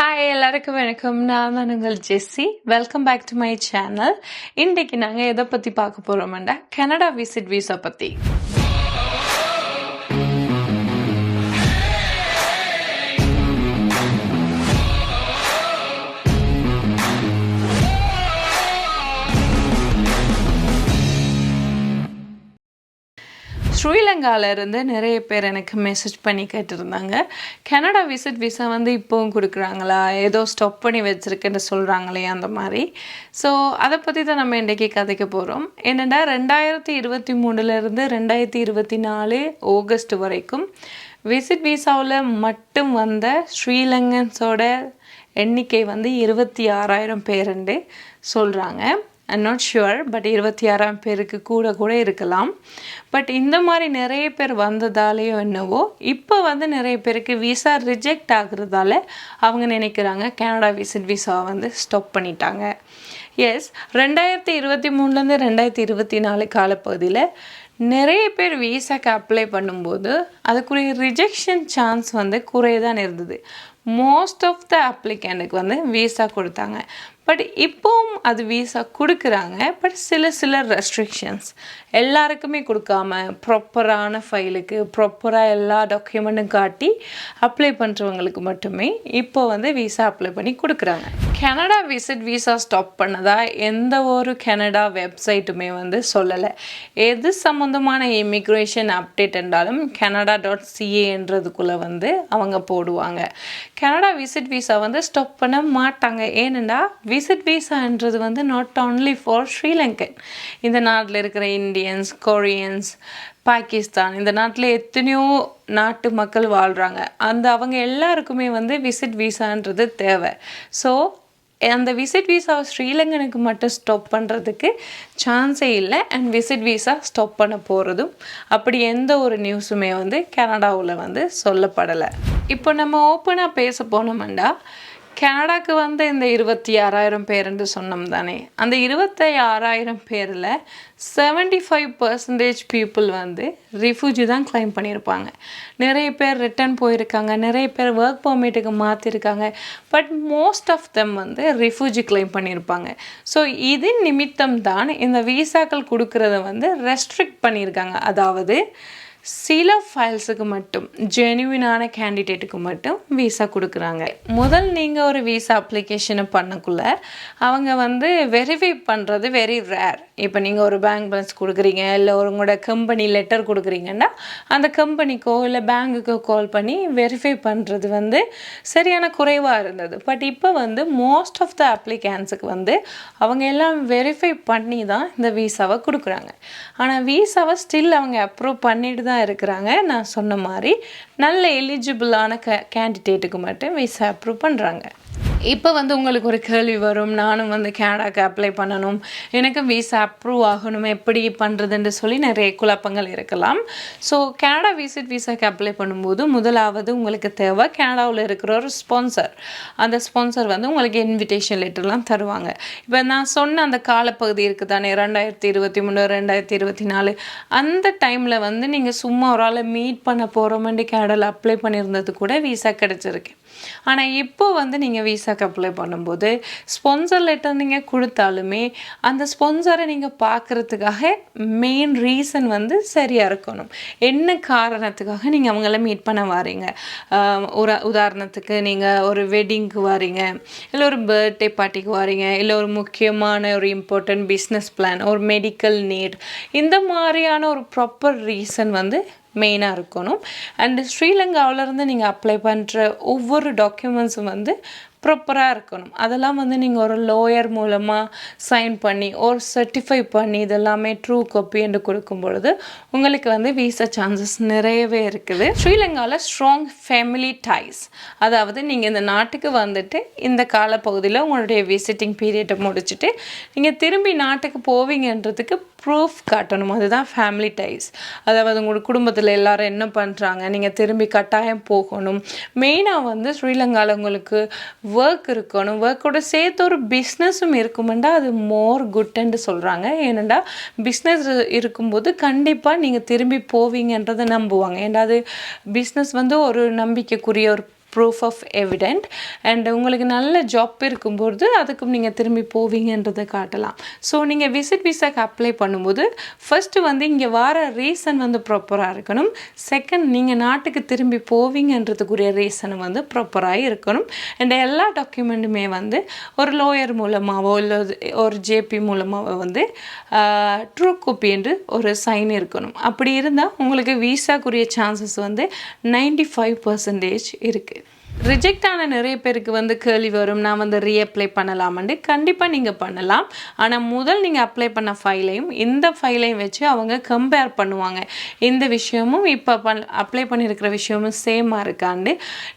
Hi எல்லாருக்கும் வணக்கம். நான் தான் உங்கள் Jessie. Welcome back to my channel. இன்றைக்கு நாங்கள் எதை பற்றி பார்க்க போகிறோம்டா கனடா விசிட் வீசா பற்றி. ஸ்ரீலங்காவிலேருந்து நிறைய பேர் எனக்கு மெசேஜ் பண்ணி கேட்டிருந்தாங்க, கனடா விசிட் விசா இப்போவும் கொடுக்குறாங்களா, ஏதோ ஸ்டாப் பண்ணி வச்சுருக்குன்னு சொல்கிறாங்களே அந்த மாதிரி. ஸோ அதை பற்றி தான் நம்ம இன்றைக்கி கதைக்க போகிறோம். என்னென்னா 2023 2024 ஆகஸ்ட் வரைக்கும் விசிட் விசாவில் மட்டும் வந்த ஸ்ரீலங்கன்ஸோட எண்ணிக்கை 26,000 பேருன்னு சொல்கிறாங்க. ஐம் நாட் ஷுவர், பட் 26,000 பேருக்கு கூட இருக்கலாம். பட் இந்த மாதிரி நிறைய பேர் வந்ததாலேயோ என்னவோ இப்போ நிறைய பேருக்கு விசா ரிஜெக்ட் ஆகுறதால அவங்க நினைக்கிறாங்க கனடா விசிட் விசா ஸ்டாப் பண்ணிட்டாங்க. எஸ், 2023 2024 காலப்பகுதியில் நிறைய பேர் விசாக்கு அப்ளை பண்ணும்போது அதுக்குரிய ரிஜெக்ஷன் சான்ஸ் குறையதான் இருந்தது. மோஸ்ட் ஆஃப் த அப்ளிகண்ட்டுக்கு விசா கொடுத்தாங்க. பட் இப்போவும் அது விசா கொடுக்குறாங்க. பட் சில ரெஸ்ட்ரிக்ஷன்ஸ் எல்லாருக்குமே கொடுக்காம ப்ராப்பரான ஃபைலுக்கு ப்ராப்பராக எல்லா டாக்குமெண்ட்டும் காட்டி அப்ளை பண்ணுறவங்களுக்கு மட்டுமே இப்போ விசா அப்ளை பண்ணி கொடுக்குறாங்க. கனடா விசிட் விசா ஸ்டாப் பண்ணதா எந்த ஒரு கனடா வெப்சைட்டுமே சொல்லலை. எது சம்மந்தமான இமிக்ரேஷன் அப்டேட் என்றாலும் canada.ca அவங்க போடுவாங்க. கனடா விசிட் விசா ஸ்டாப் பண்ண மாட்டாங்க. ஏனெண்டா விசிட் விசான்றது நாட் ஓன்லி ஃபார் ஸ்ரீலங்கன். இந்த நாட்டில் இருக்கிற இந்தியன்ஸ், கொரியன்ஸ், பாகிஸ்தான், இந்த நாட்டில் எத்தனையோ நாட்டு மக்கள் வாழ்கிறாங்க. அவங்க எல்லாருக்குமே விசிட் விசான்றது தேவை. ஸோ அந்த விசிட் விசா ஸ்ரீலங்கனுக்கு மட்டும் ஸ்டாப் பண்ணுறதுக்கு சான்ஸே இல்லை. அண்ட் விசிட் விசா ஸ்டாப் பண்ண போகிறதும் அப்படி எந்த ஒரு நியூஸுமே கனடாவில் சொல்லப்படலை. இப்போ நம்ம ஓப்பனாக பேச போனோம்டா, கனடாக்கு இந்த 26,000 பேருன்னு சொன்னோம் தானே, அந்த 26,000 பேரில் 75% பீப்புள் ரிஃப்யூஜி தான் கிளைம் பண்ணியிருப்பாங்க. நிறைய பேர் ரிட்டர்ன் போயிருக்காங்க, நிறைய பேர் ஒர்க் பர்மிட்டுக்கு மாற்றிருக்காங்க. But most of them refugee claim பண்ணியிருப்பாங்க. ஸோ இது நிமித்தம் தான் இந்த விசாக்கள் கொடுக்குறத ரெஸ்ட்ரிக்ட் பண்ணியிருக்காங்க. அதாவது சில ஃபைல்ஸுக்கு மட்டும், ஜெனுவினான கேண்டிடேட்டுக்கு மட்டும் விசா கொடுக்குறாங்க. முதல் நீங்கள் ஒரு விசா அப்ளிகேஷனை பண்ணக்குள்ள அவங்க வெரிஃபை பண்ணுறது வெரி ரேர். இப்போ நீங்கள் ஒரு பேங்க் பேலன்ஸ் கொடுக்குறீங்க, இல்லை உங்களோட கம்பெனி லெட்டர் கொடுக்குறீங்கன்னா அந்த கம்பெனிக்கோ இல்லை பேங்குக்கோ கால் பண்ணி வெரிஃபை பண்ணுறது சரியான குறைவாக இருந்தது. பட் இப்போ மோஸ்ட் ஆஃப் த அப்ளிகேன்ஸுக்கு அவங்க எல்லாம் வெரிஃபை பண்ணி தான் இந்த விசாவை கொடுக்குறாங்க. ஆனால் விசாவை ஸ்டில் அவங்க அப்ரூவ் பண்ணிட்டு தான் இருக்கிறாங்க. நான் சொன்ன மாதிரி நல்ல எலிஜிபிளான கேண்டிடேட்டுக்கு மட்டும் விசா அப்ரூவ் பண்ணுறாங்க. இப்போ உங்களுக்கு ஒரு கேள்வி வரும், நானும் கனடாக்கு அப்ளை பண்ணணும், எனக்கு விசா அப்ரூவ் ஆகணும், எப்படி பண்ணுறதுன்னு சொல்லி நிறைய குழப்பங்கள் இருக்கலாம். ஸோ கனடா விசிட் விசாக்கு அப்ளை பண்ணும்போது முதலாவது உங்களுக்கு தேவை கனடாவில் இருக்கிற ஒரு ஸ்பான்சர். அந்த ஸ்பான்சர் உங்களுக்கு இன்விடேஷன் லெட்டர்லாம் தருவாங்க. இப்போ நான் சொன்ன அந்த காலப்பகுதி இருக்குது தானே, 2023 2024 அந்த டைமில் நீங்கள் சும்மா ஒரு ஆளை மீட் பண்ண போகிறோமெண்டு கனடாவில் அப்ளை பண்ணியிருந்தது கூட விசா கிடச்சிருக்கு. ஆனால் இப்போ நீங்கள் விசாக்கு அப்ளை பண்ணும்போது ஸ்பான்சர் லெட்டர் நீங்கள் கொடுத்தாலுமே அந்த ஸ்பான்சரை நீங்கள் பார்க்குறதுக்காக மெயின் ரீசன் சரியாக இருக்கணும். என்ன காரணத்துக்காக நீங்கள் அவங்கள மீட் பண்ண வாரீங்க, ஒரு உதாரணத்துக்கு நீங்கள் ஒரு வெட்டிங்க்கு வாரீங்க, இல்லை ஒரு பர்த்டே பார்ட்டிக்கு வாரீங்க, இல்லை ஒரு முக்கியமான ஒரு இம்பார்ட்டன்ட் பிஸ்னஸ் பிளான், ஒரு மெடிக்கல் நீட், இந்த மாதிரியான ஒரு ப்ராப்பர் ரீசன் மெயினாக இருக்கணும். அண்டு ஸ்ரீலங்காவிலேருந்து நீங்கள் அப்ளை பண்ணுற ஒவ்வொரு டாக்குமெண்ட்ஸும் ப்ராப்பராக இருக்கணும். அதெல்லாம் நீங்கள் ஒரு லோயர் மூலமாக சைன் பண்ணி ஒரு சர்டிஃபை பண்ணி இதெல்லாமே ட்ரூ காப்பி என்று கொடுக்கும் பொழுது உங்களுக்கு விசா சான்சஸ் நிறையவே இருக்குது. ஸ்ரீலங்காவில் ஸ்ட்ராங் ஃபேமிலி டைஸ், அதாவது நீங்கள் இந்த நாட்டுக்கு இந்த காலப்பகுதியில் உங்களுடைய விசிட்டிங் பீரியடை முடிச்சுட்டு நீங்கள் திரும்பி நாட்டுக்கு போவீங்கன்றதுக்கு ப்ரூஃப் காட்டணும். அதுதான் ஃபேமிலி டைஸ். அதாவது உங்களோட குடும்பத்தில் எல்லாரும் என்ன பண்ணுறாங்க, நீங்கள் திரும்பி கட்டாயம் போகணும். மெயினாக ஸ்ரீலங்காவில் உங்களுக்கு ஒர்க் இருக்கணும், ஒர்க்கோட சேர்த்து ஒரு பிஸ்னஸும் இருக்குமெண்டா அது மோர் குட்ன்னு சொல்கிறாங்க. ஏனெண்டா பிஸ்னஸ் இருக்கும்போது கண்டிப்பாக நீங்கள் திரும்பி போவீங்கன்றதை நம்புவாங்க. ஏன்னா அது பிஸ்னஸ் ஒரு நம்பிக்கைக்குரிய ஒரு ப்ரூஃப் ஆஃப் எவிடென்ட். அண்ட் உங்களுக்கு நல்ல ஜாப் இருக்கும்போது அதுக்கும் நீங்கள் திரும்பி போவீங்கன்றதை காட்டலாம். ஸோ நீங்கள் விசிட் விசாக்கு அப்ளை பண்ணும்போது ஃபஸ்ட்டு வந்து இங்கே வர ரீசன் வந்து ப்ராப்பராக இருக்கணும். செகண்ட், நீங்கள் நாட்டுக்கு திரும்பி போவீங்கன்றதுக்குரிய ரீசன் வந்து ப்ராப்பராக இருக்கணும். அண்ட் எல்லா டாக்குமெண்ட்டுமே வந்து ஒரு லோயர் மூலமாகவோ இல்லை ஒரு ஜேபி மூலமாகவோ வந்து ட்ரூ காப்பி என்று ஒரு சைன் இருக்கணும். அப்படி இருந்தால் உங்களுக்கு விசாக்குரிய சான்சஸ் வந்து 95% இருக்குது. ரிஜெக்ட் ஆன நிறைய பேருக்கு வந்து கேள்வி வரும், நான் வந்து ரீஅப்ளை பண்ணலாமான்னு. கண்டிப்பாக நீங்கள் பண்ணலாம். ஆனால் முதல் நீங்கள் அப்ளை பண்ண ஃபைலையும் இந்த ஃபைலையும் வச்சு அவங்க கம்பேர் பண்ணுவாங்க. இந்த விஷயமும் இப்போ அப்ளை பண்ணியிருக்கிற விஷயமும் சேமாக இருக்காண்டு.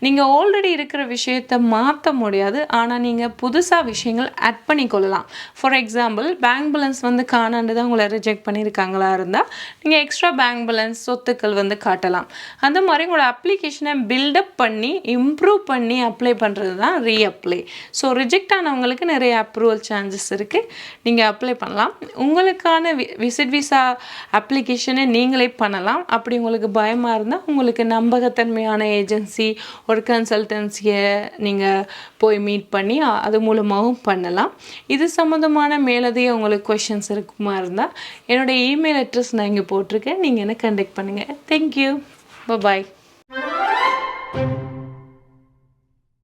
நீங்கள் ஆல்ரெடி இருக்கிற விஷயத்தை மாற்ற முடியாது, ஆனால் நீங்கள் புதுசாக விஷயங்கள் ஆட் பண்ணிக்கொள்ளலாம். ஃபார் எக்ஸாம்பிள், பேங்க் பேலன்ஸ் வந்து காணாண்டு தான் உங்களை ரிஜெக்ட் பண்ணியிருக்காங்களா இருந்தால் நீங்கள் எக்ஸ்ட்ரா பேங்க் பேலன்ஸ் சொத்துக்கள் வந்து காட்டலாம். அந்த மாதிரி உங்களோட அப்ளிகேஷனை பில்டப் பண்ணி இம்ப்ரூவ் பண்ணி அப்ளை பண்ணுறது தான் ரீஅப்ளை. ஸோ ரிஜெக்ட் ஆனவங்களுக்கு நிறைய அப்ரூவல் சான்சஸ் இருக்குது, நீங்கள் அப்ளை பண்ணலாம். உங்களுக்கான விசிட் விசா அப்ளிகேஷனை நீங்களே பண்ணலாம். அப்படி உங்களுக்கு பயமாக இருந்தால் உங்களுக்கு நம்பகத்தன்மையான ஏஜென்சி ஒரு கன்சல்டன்சியை நீங்கள் போய் மீட் பண்ணி அது மூலமாகவும் பண்ணலாம். இது சம்மந்தமான மேலதிக உங்களுக்கு கொஷின்ஸ் இருக்குமா இருந்தால் என்னோடய இமெயில் அட்ரஸ் நான் இங்கே போட்டிருக்கேன், நீங்கள் என்ன கான்டாக்ட் பண்ணுங்கள். தேங்க்யூ, பாய்.